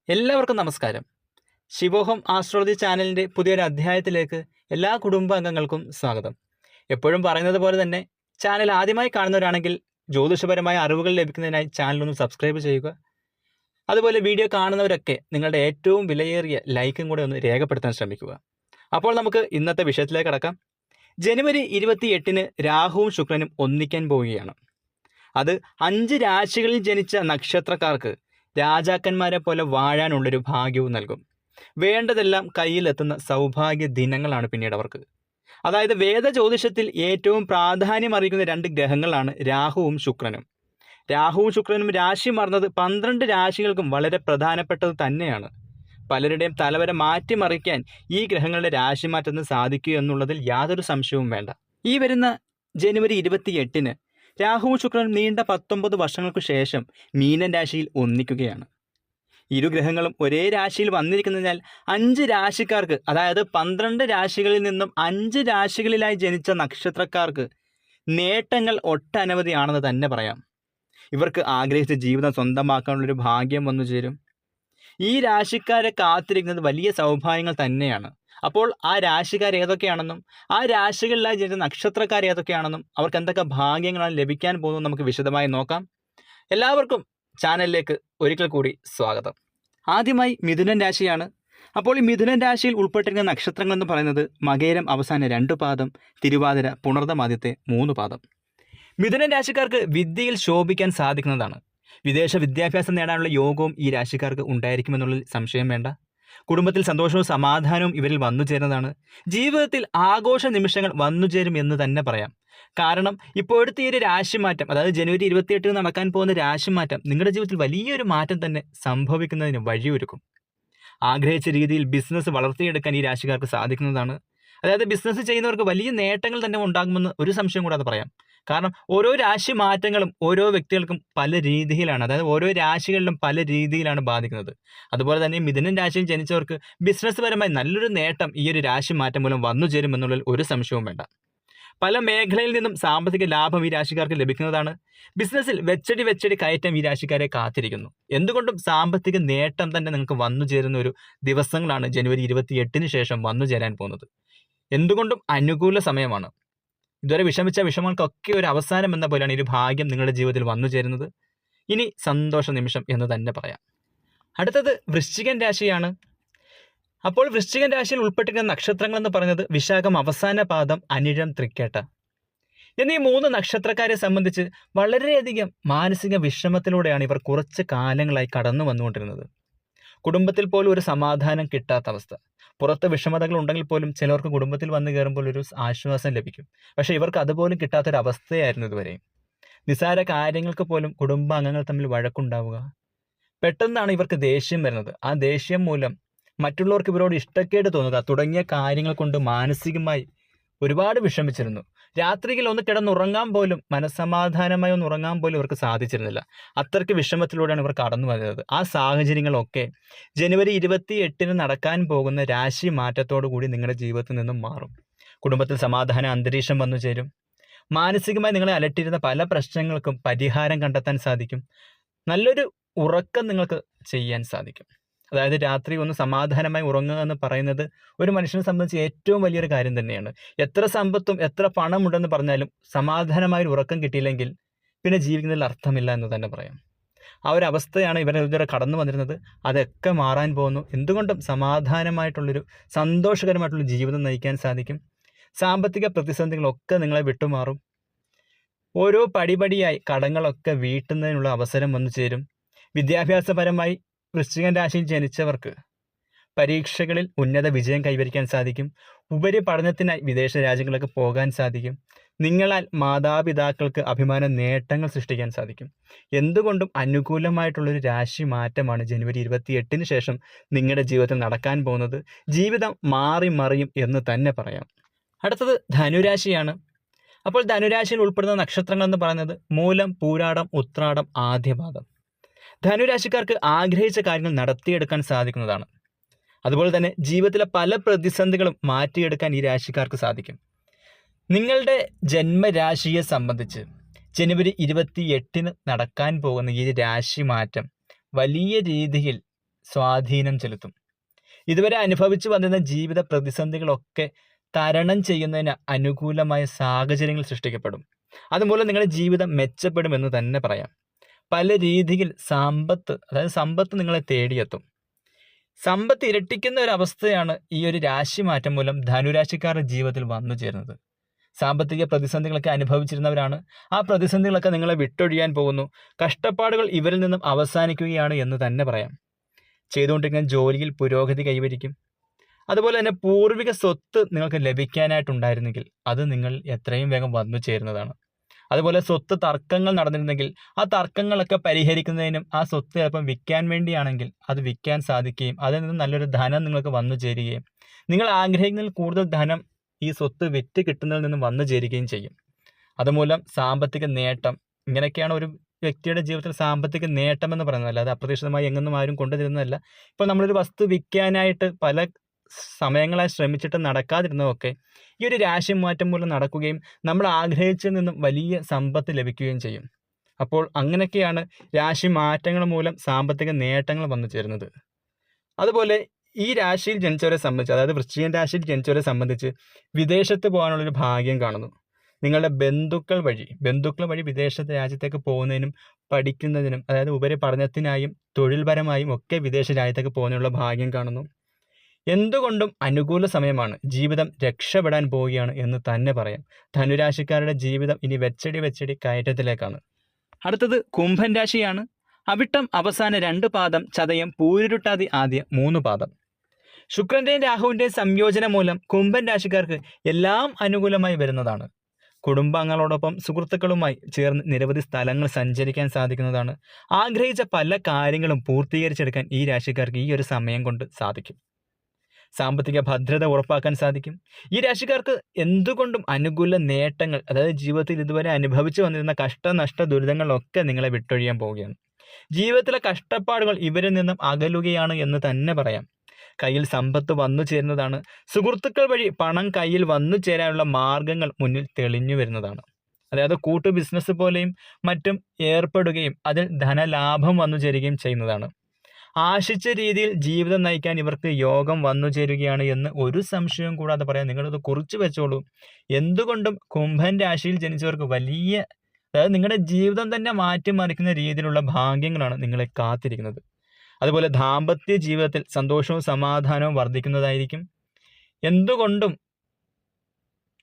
എല്ലാവർക്കും നമസ്കാരം. ശിവോഹം ആസ്ട്രോളജി ചാനലിൻ്റെ പുതിയൊരു അധ്യായത്തിലേക്ക് എല്ലാ കുടുംബാംഗങ്ങൾക്കും സ്വാഗതം. എപ്പോഴും പറയുന്നത് പോലെ തന്നെ ചാനൽ ആദ്യമായി കാണുന്നവരാണെങ്കിൽ ജ്യോതിഷപരമായ അറിവുകൾ ലഭിക്കുന്നതിനായി ചാനലൊന്ന് സബ്സ്ക്രൈബ് ചെയ്യുക. അതുപോലെ വീഡിയോ കാണുന്നവരൊക്കെ നിങ്ങളുടെ ഏറ്റവും വിലയേറിയ ലൈക്കും കൂടെ ഒന്ന് രേഖപ്പെടുത്താൻ ശ്രമിക്കുക. അപ്പോൾ നമുക്ക് ഇന്നത്തെ വിഷയത്തിലേക്ക് കടക്കാം. ജനുവരി 28-ന് രാഹുവും ശുക്രനും ഒന്നിക്കാൻ പോവുകയാണ്. അത് 5 രാശികളിൽ ജനിച്ച നക്ഷത്രക്കാർക്ക് രാജാക്കന്മാരെ പോലെ വാഴാനുള്ളൊരു ഭാഗ്യവും നൽകും. വേണ്ടതെല്ലാം കയ്യിലെത്തുന്ന സൗഭാഗ്യ ദിനങ്ങളാണ് പിന്നീട് അവർക്ക്. അതായത് വേദ ജ്യോതിഷത്തിൽ ഏറ്റവും പ്രാധാന്യം അറിയിക്കുന്ന 2 ഗ്രഹങ്ങളാണ് രാഹുവും ശുക്രനും. രാഹുവും ശുക്രനും രാശി മാറുന്നത് 12 രാശികൾക്കും വളരെ പ്രധാനപ്പെട്ടത് തന്നെയാണ്. പലരുടെയും തലവര മാറ്റിമറിക്കാൻ ഈ ഗ്രഹങ്ങളുടെ രാശി മാറ്റത്തിന് സാധിക്കുക എന്നുള്ളതിൽ യാതൊരു സംശയവും വേണ്ട. ഈ വരുന്ന ജനുവരി 28-ന് രാഹുവും ശുക്രനും നീണ്ട 19 വർഷങ്ങൾക്ക് ശേഷം മീനൻ രാശിയിൽ ഒന്നിക്കുകയാണ്. ഇരു ഗ്രഹങ്ങളും ഒരേ രാശിയിൽ വന്നിരിക്കുന്നതിനാൽ 5 രാശിക്കാർക്ക്, അതായത് 12 രാശികളിൽ നിന്നും 5 രാശികളിലായി ജനിച്ച നക്ഷത്രക്കാർക്ക് നേട്ടങ്ങൾ ഒട്ടനവധിയാണെന്ന് തന്നെ പറയാം. ഇവർക്ക് ആഗ്രഹിച്ച ജീവിതം സ്വന്തമാക്കാനുള്ളൊരു ഭാഗ്യം വന്നു ചേരും. ഈ രാശിക്കാരെ കാത്തിരിക്കുന്നത് വലിയ സൗഭാഗ്യങ്ങൾ തന്നെയാണ്. അപ്പോൾ ആ രാശിക്കാർ ഏതൊക്കെയാണെന്നും ആ രാശികളിലായി ജനിച്ച നക്ഷത്രക്കാർ ഏതൊക്കെയാണെന്നും അവർക്ക് എന്തൊക്കെ ഭാഗ്യങ്ങളാണ് ലഭിക്കാൻ പോകുന്നത് നമുക്ക് വിശദമായി നോക്കാം. എല്ലാവർക്കും ചാനലിലേക്ക് ഒരിക്കൽ കൂടി സ്വാഗതം. ആദ്യമായി മിഥുനൻ രാശിയാണ്. അപ്പോൾ ഈ മിഥുനൻ രാശിയിൽ ഉൾപ്പെട്ടിരിക്കുന്ന നക്ഷത്രങ്ങൾ എന്ന് പറയുന്നത് മകേരം അവസാന 2 പാദം, തിരുവാതിര പുണർദം ആദ്യത്തെ 3 പാദം. മിഥുനൻ രാശിക്കാർക്ക് വിദ്യയിൽ ശോഭിക്കാൻ സാധിക്കുന്നതാണ്. വിദേശ വിദ്യാഭ്യാസം നേടാനുള്ള യോഗവും ഈ രാശിക്കാർക്ക് ഉണ്ടായിരിക്കുമെന്നുള്ള സംശയം വേണ്ട. കുടുംബത്തിൽ സന്തോഷവും സമാധാനവും ഇവരിൽ വന്നു ചേരുന്നതാണ്. ജീവിതത്തിൽ ആഘോഷ നിമിഷങ്ങൾ വന്നുചേരും എന്ന് തന്നെ പറയാം. കാരണം ഇപ്പോഴത്തെ ഈ ഒരു രാശിമാറ്റം, അതായത് ജനുവരി 28 നടക്കാൻ പോകുന്ന രാശിമാറ്റം നിങ്ങളുടെ ജീവിതത്തിൽ വലിയൊരു മാറ്റം തന്നെ സംഭവിക്കുന്നതിന് വഴിയൊരുക്കും. ആഗ്രഹിച്ച രീതിയിൽ ബിസിനസ് വളർത്തിയെടുക്കാൻ ഈ രാശിക്കാർക്ക് സാധിക്കുന്നതാണ്. അതായത് ബിസിനസ് ചെയ്യുന്നവർക്ക് വലിയ നേട്ടങ്ങൾ തന്നെ ഉണ്ടാകുമെന്ന് ഒരു സംശയം കൂടാതെ പറയാം. കാരണം ഓരോ രാശി മാറ്റങ്ങളും ഓരോ വ്യക്തികൾക്കും പല രീതിയിലാണ്, അതായത് ഓരോ രാശികളിലും പല രീതിയിലാണ് ബാധിക്കുന്നത്. അതുപോലെ തന്നെ മിഥുനൻ രാശിയിൽ ജനിച്ചവർക്ക് ബിസിനസ് പരമായി നല്ലൊരു നേട്ടം ഈ ഒരു രാശി മാറ്റം മൂലം വന്നു ചേരുമെന്നുള്ളതിൽ ഒരു സംശയവും വേണ്ട. പല മേഖലയിൽ നിന്നും സാമ്പത്തിക ലാഭം ഈ രാശിക്കാർക്ക് ലഭിക്കുന്നതാണ്. ബിസിനസ്സിൽ വെച്ചടി കയറ്റം ഈ രാശിക്കാരെ കാത്തിരിക്കുന്നു. എന്തുകൊണ്ടും സാമ്പത്തിക നേട്ടം തന്നെ നിങ്ങൾക്ക് വന്നു ചേരുന്ന ഒരു ദിവസങ്ങളാണ് ജനുവരി 28-ന് ശേഷം വന്നു ചേരാൻ പോകുന്നത്. എന്തുകൊണ്ടും അനുകൂല സമയമാണ്. ഇതുവരെ വിഷമിച്ച വിഷമങ്ങൾക്കൊക്കെ ഒരു അവസാനം എന്ന പോലെയാണ് ഈ ഭാഗ്യം നിങ്ങളുടെ ജീവിതത്തിൽ വന്നു ചേരുന്നത്. ഇനി സന്തോഷ നിമിഷം എന്ന് തന്നെ പറയാം. അടുത്തത് വൃശ്ചികൻ രാശിയാണ്. അപ്പോൾ വൃശ്ചികൻ രാശിയിൽ ഉൾപ്പെട്ടിരിക്കുന്ന നക്ഷത്രങ്ങൾ എന്ന് പറയുന്നത് വിശാഖം അവസാന പാദം, അനിഴം, തൃക്കേട്ട എന്നീ 3 നക്ഷത്രക്കാരെ സംബന്ധിച്ച് വളരെയധികം മാനസിക വിഷമത്തിലൂടെയാണ് ഇവർ കുറച്ച് കാലങ്ങളായി കടന്നു വന്നുകൊണ്ടിരുന്നത്. കുടുംബത്തിൽ പോലും ഒരു സമാധാനം കിട്ടാത്ത അവസ്ഥ. പുറത്ത് വിഷമതകൾ ഉണ്ടെങ്കിൽ പോലും ചിലർക്ക് കുടുംബത്തിൽ വന്നു കയറുമ്പോൾ ഒരു ആശ്വാസം ലഭിക്കും. പക്ഷേ ഇവർക്ക് അതുപോലും കിട്ടാത്തൊരവസ്ഥയായിരുന്നു ഇതുവരെയും. നിസ്സാര കാര്യങ്ങൾക്ക് പോലും കുടുംബാംഗങ്ങൾ തമ്മിൽ വഴക്കുണ്ടാവുക. പെട്ടെന്നാണ് ഇവർക്ക് ദേഷ്യം വരുന്നത്. ആ ദേഷ്യം മൂലം മറ്റുള്ളവർക്ക് ഇവരോട് ഇഷ്ടക്കേട് തോന്നുക തുടങ്ങിയ കാര്യങ്ങൾ കൊണ്ട് മാനസികമായി ഒരുപാട് വിഷമിച്ചിരുന്നു. രാത്രിയിൽ ഒന്ന് കിടന്നുറങ്ങാൻ പോലും, മനസ്സമാധാനമായി ഒന്ന് ഉറങ്ങാൻ പോലും ഇവർക്ക് സാധിച്ചിരുന്നില്ല. അത്രയ്ക്ക് വിഷമത്തിലൂടെയാണ് ഇവർ കടന്നു വരുന്നത്. ആ സാഹചര്യങ്ങളൊക്കെ ജനുവരി 28-ന് നടക്കാൻ പോകുന്ന രാശി മാറ്റത്തോടു കൂടി നിങ്ങളുടെ ജീവിതത്തിൽ നിന്നും മാറും. കുടുംബത്തിൽ സമാധാന അന്തരീക്ഷം വന്നു ചേരും. മാനസികമായി നിങ്ങളെ അലട്ടിയിരുന്ന പല പ്രശ്നങ്ങൾക്കും പരിഹാരം കണ്ടെത്താൻ സാധിക്കും. നല്ലൊരു ഉറക്കം നിങ്ങൾക്ക് ചെയ്യാൻ സാധിക്കും. അതായത് രാത്രി ഒന്ന് സമാധാനമായി ഉറങ്ങുക എന്ന് പറയുന്നത് ഒരു മനുഷ്യനെ സംബന്ധിച്ച് ഏറ്റവും വലിയൊരു കാര്യം തന്നെയാണ്. എത്ര സമ്പത്തും എത്ര പണം ഉണ്ടെന്ന് പറഞ്ഞാലും സമാധാനമായൊരു ഉറക്കം കിട്ടിയില്ലെങ്കിൽ പിന്നെ ജീവിക്കുന്നതിൽ അർത്ഥമില്ല എന്ന് തന്നെ പറയാം. ആ ഒരു അവസ്ഥയാണ് ഇതുവരെ കടന്നു വന്നിരുന്നത്. അതൊക്കെ മാറാൻ പോകുന്നു. എന്തുകൊണ്ടും സമാധാനമായിട്ടുള്ളൊരു സന്തോഷകരമായിട്ടുള്ള ജീവിതം നയിക്കാൻ സാധിക്കും. സാമ്പത്തിക പ്രതിസന്ധികളൊക്കെ നിങ്ങളെ വിട്ടുമാറും. ഓരോ പടിപടിയായി കടങ്ങളൊക്കെ വീട്ടുന്നതിനുള്ള അവസരം വന്നു ചേരും. വിദ്യാഭ്യാസപരമായി വൃശ്ചികൻ രാശിയിൽ ജനിച്ചവർക്ക് പരീക്ഷകളിൽ ഉന്നത വിജയം കൈവരിക്കാൻ സാധിക്കും. ഉപരിപഠനത്തിനായി വിദേശ രാജ്യങ്ങളിലേക്ക് പോകാൻ സാധിക്കും. നിങ്ങളാൽ മാതാപിതാക്കൾക്ക് അഭിമാന നേട്ടങ്ങൾ സൃഷ്ടിക്കാൻ സാധിക്കും. എന്തുകൊണ്ടും അനുകൂലമായിട്ടുള്ളൊരു രാശി മാറ്റമാണ് ജനുവരി 28-ന് ശേഷം നിങ്ങളുടെ ജീവിതത്തിൽ നടക്കാൻ പോകുന്നത്. ജീവിതം മാറി മറിയും എന്ന് തന്നെ പറയാം. അടുത്തത് ധനുരാശിയാണ്. അപ്പോൾ ധനുരാശിയിൽ ഉൾപ്പെടുന്ന നക്ഷത്രങ്ങൾ എന്ന് പറയുന്നത് മൂലം, പൂരാടം, ഉത്രാടം, ആദ്യപാദം. ധനുരാശിക്കാർക്ക് ആഗ്രഹിച്ച കാര്യങ്ങൾ നടത്തിയെടുക്കാൻ സാധിക്കുന്നതാണ്. അതുപോലെ തന്നെ ജീവിതത്തിലെ പല പ്രതിസന്ധികളും മാറ്റിയെടുക്കാൻ ഈ രാശിക്കാർക്ക് സാധിക്കും. നിങ്ങളുടെ ജന്മരാശിയെ സംബന്ധിച്ച് ജനുവരി 28-ന് നടക്കാൻ പോകുന്ന ഈ രാശി മാറ്റം വലിയ രീതിയിൽ സ്വാധീനം ചെലുത്തും. ഇതുവരെ അനുഭവിച്ചു വന്നിരുന്ന ജീവിത പ്രതിസന്ധികളൊക്കെ തരണം ചെയ്യുന്നതിന് അനുകൂലമായ സാഹചര്യങ്ങൾ സൃഷ്ടിക്കപ്പെടും. അതുമൂലം നിങ്ങളുടെ ജീവിതം മെച്ചപ്പെടുമെന്ന് തന്നെ പറയാം. പല രീതിയിൽ സമ്പത്ത് നിങ്ങളെ തേടിയെത്തും. സമ്പത്ത് ഇരട്ടിക്കുന്ന ഒരു അവസ്ഥയാണ് ഈ ഒരു രാശിമാറ്റം മൂലം ധനുരാശിക്കാരുടെ ജീവിതത്തിൽ വന്നു ചേരുന്നത്. സാമ്പത്തിക പ്രതിസന്ധികളൊക്കെ അനുഭവിച്ചിരുന്നവരാണ്. ആ പ്രതിസന്ധികളൊക്കെ നിങ്ങളെ വിട്ടൊഴിയാൻ പോകുന്നു. കഷ്ടപ്പാടുകൾ ഇവരിൽ നിന്നും അവസാനിക്കുകയാണ് എന്ന് തന്നെ പറയാം. ചെയ്തുകൊണ്ടിരിക്കുന്ന ജോലിയിൽ പുരോഗതി കൈവരിക്കും. അതുപോലെ തന്നെ പൂർവിക സ്വത്ത് നിങ്ങൾക്ക് ലഭിക്കാനായിട്ടുണ്ടായിരുന്നെങ്കിൽ അത് നിങ്ങൾ എത്രയും വേഗം വന്നു ചേരുന്നതാണ്. അതുപോലെ സ്വത്ത് തർക്കങ്ങൾ നടന്നിരുന്നെങ്കിൽ ആ തർക്കങ്ങളൊക്കെ പരിഹരിക്കുന്നതിനും ആ സ്വത്ത് ചിലപ്പം വിൽക്കാൻ വേണ്ടിയാണെങ്കിൽ അത് വിൽക്കാൻ സാധിക്കുകയും അതിൽ നിന്ന് നല്ലൊരു ധനം നിങ്ങൾക്ക് വന്നു ചേരുകയും നിങ്ങൾ ആഗ്രഹിക്കുന്നതിൽ കൂടുതൽ ധനം ഈ സ്വത്ത് വിറ്റ് കിട്ടുന്നതിൽ നിന്നും വന്നു ചേരുകയും ചെയ്യും. അതുമൂലം സാമ്പത്തിക നേട്ടം, ഇങ്ങനെയൊക്കെയാണ് ഒരു വ്യക്തിയുടെ ജീവിതത്തിൽ സാമ്പത്തിക നേട്ടം എന്ന് പറയുന്നത്. അല്ലാതെ അപ്രതീക്ഷിതമായി എങ്ങൊന്നും ആരും കൊണ്ടുതരുന്നതല്ല. ഇപ്പോൾ നമ്മളൊരു വസ്തു വിൽക്കാനായിട്ട് പല സമയങ്ങളായി ശ്രമിച്ചിട്ട് നടക്കാതിരുന്നതൊക്കെ ഈ ഒരു രാശിമാറ്റം മൂലം നടക്കുകയും നമ്മൾ ആഗ്രഹിച്ചതിൽ നിന്നും വലിയ സമ്പത്ത് ലഭിക്കുകയും ചെയ്യും. അപ്പോൾ അങ്ങനെയൊക്കെയാണ് രാശിമാറ്റങ്ങൾ മൂലം സാമ്പത്തിക നേട്ടങ്ങൾ വന്നു ചേരുന്നത്. അതുപോലെ ഈ രാശിയിൽ ജനിച്ചവരെ സംബന്ധിച്ച്, അതായത് വൃശ്ചികൻ രാശിയിൽ ജനിച്ചവരെ സംബന്ധിച്ച് വിദേശത്ത് പോകാനുള്ളൊരു ഭാഗ്യം കാണുന്നു. നിങ്ങളുടെ ബന്ധുക്കൾ വഴി വിദേശ രാജ്യത്തേക്ക് പോകുന്നതിനും പഠിക്കുന്നതിനും, അതായത് ഉപരിപഠനത്തിനായും തൊഴിൽപരമായും ഒക്കെ വിദേശ രാജ്യത്തേക്ക് പോകുന്നതിനുള്ള ഭാഗ്യം കാണുന്നു. എന്തുകൊണ്ടും അനുകൂല സമയമാണ്. ജീവിതം രക്ഷപ്പെടാൻ പോവുകയാണ് എന്ന് തന്നെ പറയാം. ധനുരാശിക്കാരുടെ ജീവിതം ഇനി വെച്ചടി കയറ്റത്തിലേക്കാണ്. അടുത്തത് കുംഭൻ രാശിയാണ്. അവിട്ടം അവസാന 2 പാദം, ചതയം പൂരുരുട്ടാതി ആദ്യ 3 പാദം. ശുക്രന്റെയും രാഹുവിന്റെയും സംയോജനം മൂലം കുംഭൻ രാശിക്കാർക്ക് എല്ലാം അനുകൂലമായി വരുന്നതാണ്. കുടുംബാംഗങ്ങളോടൊപ്പം സുഹൃത്തുക്കളുമായി ചേർന്ന് നിരവധി സ്ഥലങ്ങൾ സഞ്ചരിക്കാൻ സാധിക്കുന്നതാണ്. ആഗ്രഹിച്ച പല കാര്യങ്ങളും പൂർത്തീകരിച്ചെടുക്കാൻ ഈ രാശിക്കാർക്ക് ഈ ഒരു സമയം കൊണ്ട് സാധിക്കും. സാമ്പത്തിക ഭദ്രത ഉറപ്പാക്കാൻ സാധിക്കും. ഈ രാശിക്കാർക്ക് എന്തുകൊണ്ടും അനുകൂല നേട്ടങ്ങൾ, അതായത് ജീവിതത്തിൽ ഇതുവരെ അനുഭവിച്ചു വന്നിരുന്ന കഷ്ടനഷ്ട ദുരിതങ്ങളൊക്കെ നിങ്ങളെ വിട്ടൊഴിയാൻ പോവുകയാണ്. ജീവിതത്തിലെ കഷ്ടപ്പാടുകൾ ഇവരിൽ നിന്നും അകലുകയാണ് എന്ന് തന്നെ പറയാം. കയ്യിൽ സമ്പത്ത് വന്നു ചേരുന്നതാണ്. സുഹൃത്തുക്കൾ വഴി പണം കയ്യിൽ വന്നു ചേരാനുള്ള മാർഗങ്ങൾ മുന്നിൽ തെളിഞ്ഞു വരുന്നതാണ്. അതായത് കൂട്ടു ബിസിനസ് പോലെയും മറ്റും ഏർപ്പെടുകയും അതിൽ ധനലാഭം വന്നു ചേരുകയും ചെയ്യുന്നതാണ്. ആശിച്ച രീതിയിൽ ജീവിതം നയിക്കാൻ ഇവർക്ക് യോഗം വന്നു ചേരുകയാണ് എന്ന് ഒരു സംശയവും കൂടാതെ പറയാം. നിങ്ങളത് കുറിച്ച് വെച്ചോളൂ. എന്തുകൊണ്ടും കുംഭൻ രാശിയിൽ ജനിച്ചവർക്ക് വലിയ, അതായത് നിങ്ങളുടെ ജീവിതം തന്നെ മാറ്റിമറിക്കുന്ന രീതിയിലുള്ള ഭാഗ്യങ്ങളാണ് നിങ്ങളെ കാത്തിരിക്കുന്നത്. അതുപോലെ ദാമ്പത്യ ജീവിതത്തിൽ സന്തോഷവും സമാധാനവും വർദ്ധിക്കുന്നതായിരിക്കും. എന്തുകൊണ്ടും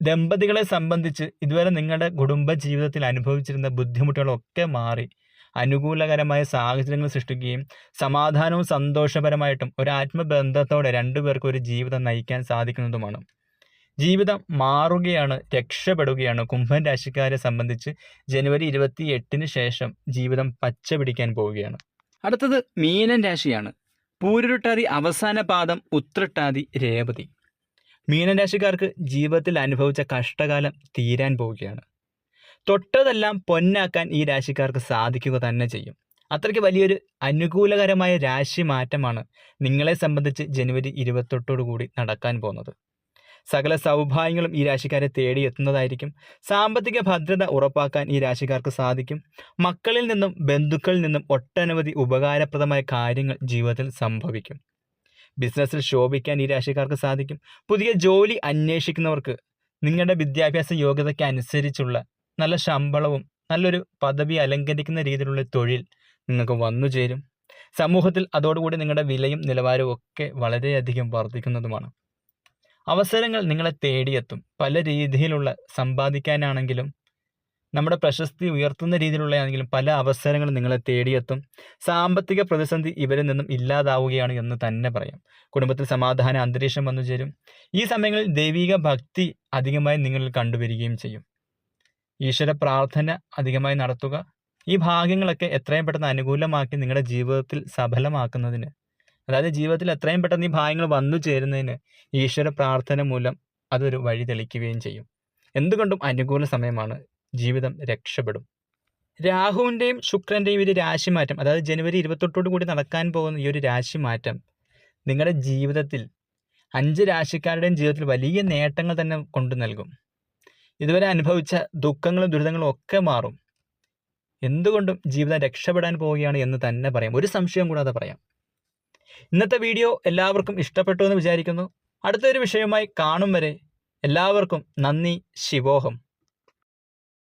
ദമ്പതികളെ സംബന്ധിച്ച് ഇതുവരെ നിങ്ങളുടെ കുടുംബ ജീവിതത്തിൽ അനുഭവിച്ചിരുന്ന ബുദ്ധിമുട്ടുകളൊക്കെ മാറി അനുകൂലകരമായ സാഹചര്യങ്ങൾ സൃഷ്ടിക്കുകയും സമാധാനവും സന്തോഷപരമായിട്ടും ഒരു ആത്മബന്ധത്തോടെ 2 പേർക്ക് ഒരു ജീവിതം നയിക്കാൻ സാധിക്കുന്നതുമാണ്. ജീവിതം മാറുകയാണ്, രക്ഷപ്പെടുകയാണ്. കുംഭൻ രാശിക്കാരെ സംബന്ധിച്ച് ജനുവരി 28 ശേഷം ജീവിതം പച്ച പിടിക്കാൻ പോവുകയാണ്. അടുത്തത് മീനൻ രാശിയാണ്. പൂരുരുട്ടാതി അവസാന പാദം, ഉത്രട്ടാതി രേവതി. മീനൻ രാശിക്കാർക്ക് ജീവിതത്തിൽ അനുഭവിച്ച കഷ്ടകാലം തീരാൻ പോവുകയാണ്. തൊട്ടതെല്ലാം പൊന്നാക്കാൻ ഈ രാശിക്കാർക്ക് സാധിക്കുക തന്നെ ചെയ്യും. അത്രയ്ക്ക് വലിയൊരു അനുകൂലകരമായ രാശി മാറ്റമാണ് നിങ്ങളെ സംബന്ധിച്ച് ജനുവരി 28 കൂടി നടക്കാൻ പോകുന്നത്. സകല സൗഭാഗ്യങ്ങളും ഈ രാശിക്കാരെ തേടിയെത്തുന്നതായിരിക്കും. സാമ്പത്തിക ഭദ്രത ഉറപ്പാക്കാൻ ഈ രാശിക്കാർക്ക് സാധിക്കും. മക്കളിൽ നിന്നും ബന്ധുക്കളിൽ നിന്നും ഒട്ടനവധി ഉപകാരപ്രദമായ കാര്യങ്ങൾ ജീവിതത്തിൽ സംഭവിക്കും. ബിസിനസ്സിൽ ശോഭിക്കാൻ ഈ രാശിക്കാർക്ക് സാധിക്കും. പുതിയ ജോലി അന്വേഷിക്കുന്നവർക്ക് നിങ്ങളുടെ വിദ്യാഭ്യാസ യോഗ്യതയ്ക്ക് അനുസരിച്ചുള്ള നല്ല ശമ്പളവും നല്ലൊരു പദവി അലങ്കരിക്കുന്ന രീതിയിലുള്ള തൊഴിൽ നിങ്ങൾക്ക് വന്നു ചേരും. സമൂഹത്തിൽ അതോടുകൂടി നിങ്ങളുടെ വിലയും നിലവാരവും ഒക്കെ വളരെയധികം വർദ്ധിക്കുന്നതുമാണ്. അവസരങ്ങൾ നിങ്ങളെ തേടിയെത്തും. പല രീതിയിലുള്ള സമ്പാദിക്കാനാണെങ്കിലും നമ്മുടെ പ്രശസ്തി ഉയർത്തുന്ന രീതിയിലുള്ളതാണെങ്കിലും പല അവസരങ്ങളും നിങ്ങളെ തേടിയെത്തും. സാമ്പത്തിക പ്രതിസന്ധി ഇവരിൽ നിന്നും ഇല്ലാതാവുകയാണ് എന്ന് തന്നെ പറയാം. കുടുംബത്തിൽ സമാധാന അന്തരീക്ഷം വന്നു ചേരും. ഈ സമയങ്ങളിൽ ദൈവിക ഭക്തി അധികമായി നിങ്ങളിൽ കണ്ടുവരികയും ചെയ്യും. ഈശ്വര പ്രാർത്ഥന അധികമായി നടത്തുക. ഈ ഭാഗ്യങ്ങളൊക്കെ എത്രയും പെട്ടെന്ന് അനുകൂലമാക്കി നിങ്ങളുടെ ജീവിതത്തിൽ സഫലമാക്കുന്നതിന്, അതായത് ജീവിതത്തിൽ എത്രയും പെട്ടെന്ന് ഈ ഭാഗ്യങ്ങൾ വന്നു ചേരുന്നതിന് ഈശ്വര പ്രാർത്ഥന മൂലം അതൊരു വഴി തെളിക്കുകയും ചെയ്യും. എന്തുകൊണ്ടും അനുകൂല സമയമാണ്. ജീവിതം രക്ഷപ്പെടും. രാഹുവിൻ്റെയും ശുക്രൻ്റെയും ഒരു രാശിമാറ്റം, അതായത് ജനുവരി 28 കൂടി നടക്കാൻ പോകുന്ന ഈ ഒരു രാശിമാറ്റം നിങ്ങളുടെ ജീവിതത്തിൽ 5 രാശിക്കാരുടെയും ജീവിതത്തിൽ വലിയ നേട്ടങ്ങൾ തന്നെ കൊണ്ടു നൽകും. ഇതുവരെ അനുഭവിച്ച ദുഃഖങ്ങളും ദുരിതങ്ങളും ഒക്കെ മാറും. എന്തുകൊണ്ടും ജീവിതം രക്ഷപ്പെടാൻ പോവുകയാണ് എന്ന് തന്നെ പറയാം. ഒരു സംശയം കൂടാതെ പറയാം. ഇന്നത്തെ വീഡിയോ എല്ലാവർക്കും ഇഷ്ടപ്പെട്ടു എന്ന് വിചാരിക്കുന്നു. അടുത്തൊരു വിഷയവുമായി കാണും വരെ എല്ലാവർക്കും നന്ദി. ശിവോഹം.